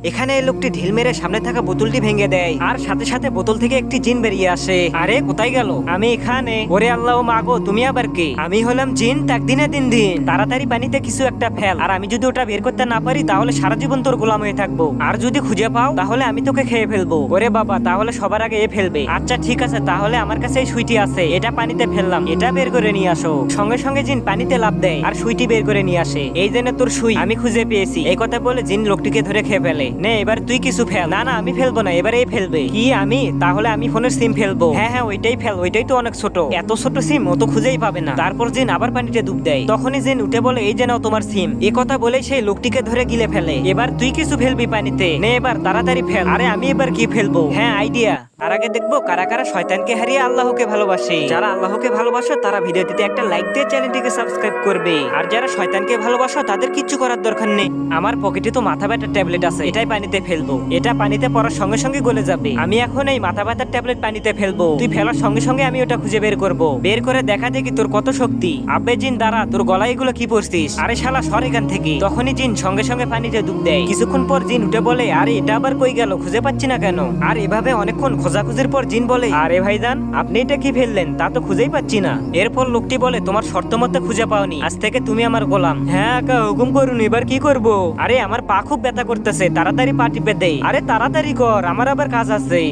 এখানে এই লোকটি ঢিল মেরে সামনে থাকা বোতলটি ভেঙে দেয় আর সাথে সাথে বোতল থেকে একটি জিন বেরিয়ে আসে। আরে কোথায় গেল? আমি এখানে। ওরে আল্লাহ মাগো, তুমি আবার কে? আমি হলাম জিন তাক দিনে দিন দিন। তাড়াতাড়ি পানিতে কিছু একটা ফেল, আর আমি যদি ওটা বের করতে না পারি তাহলে সারা জীবন তোর গোলাম হয়ে থাকবো। আর যদি খুঁজে পাও তাহলে আমি তোকে খেয়ে ফেলবো। ওরে বাবা, তাহলে সবার আগে এ ফেলবে। আচ্ছা ঠিক আছে, তাহলে আমার কাছে এই সুইটি আছে, এটা পানিতে ফেললাম, এটা বের করে নিয়ে আসো। সঙ্গে সঙ্গে জিন পানিতে লাফ দেয় আর সুইটি বের করে নিয়ে আসে। এই জন্য তোর সুই আমি খুঁজে পেয়েছি। এই কথা বলে জিন লোকটিকে ধরে খেয়ে ফেলে। নে এবার তুই কিছু ফেল। না না, আমি ফেলবো না, এবার এই ফেলবে। কি আমি? তাহলে আমি ফোনের সিম ফেলবো। হ্যাঁ হ্যাঁ, ওইটাই ফেল, ওইটাই তো অনেক ছোট। এত ছোট সিম ও তো খুঁজেই পাবে না। তারপর জিন আবার পানিতে ডুব দেয়। তখনই জিন উঠে বলে, এই যে নাও তোমার সিম। এ কথা বলে সেই লোকটিকে ধরে গিলে ফেলে। এবার তুই কিছু ফেলবি পানিতে। নে এবার তাড়াতাড়ি ফেল। আরে আমি এবার কি ফেলবো? হ্যাঁ, আইডিয়া। তার আগে দেখবো কারা কারা শয়তানকে হারিয়ে আল্লাহকে ভালোবাসে। যারা আল্লাহকে ভালোবাসো তারা ভিডিওটিতে একটা লাইক দিয়ে চ্যানেলটিকে সাবস্ক্রাইব করবে। আর যারা শয়তানকে ভালোবাসো তাদের কিচ্ছু করার দরকার নেই। আমার পকেটে তো মাথা ব্যথার ট্যাবলেট আছে, এটাই পানিতে ফেলবো। এটা পানিতে পড়ার সঙ্গে সঙ্গে গলে যাবে। আমি এখন এই মাথা ব্যথার ট্যাবলেট পানিতে ফেলবো। তুই ফেলার সঙ্গে সঙ্গে আমি ওটা খুঁজে বের করব। বের করে দেখা দেখি তোর কত শক্তি। আব্বে জিন দাঁড়া, তোর গলায় এগুলো কি পরছিস? আরে শালা সর এখান থেকে। তখনই জিন সঙ্গে সঙ্গে পানিতে ডুব দেয়। কিছুক্ষণ পর জিন উঠে বলে, আরে এটা আবার কই গেল? খুঁজে পাচ্ছি না কেন? আর এভাবে অনেকক্ষণ খোঁজাখুঁজির পর জিন বলে, আরে ভাইজান আপনি এটা কি ফেললেন? তা তো খুঁজেই পাচ্ছি না। এরপর লোকটি বলে, তোমার শর্ত মতে খুঁজে পাওনি, আজ থেকে তুমি আমার গোলাম। হ্যাঁ আকা, হুকুম করুন, এবার কি করব? আরে আমার পা খুব ব্যথা করতেছে, তাড়াতাড়ি পা টিপে দেই। আরে তাড়াতাড়ি কর, আমার আবার কাজ আছে।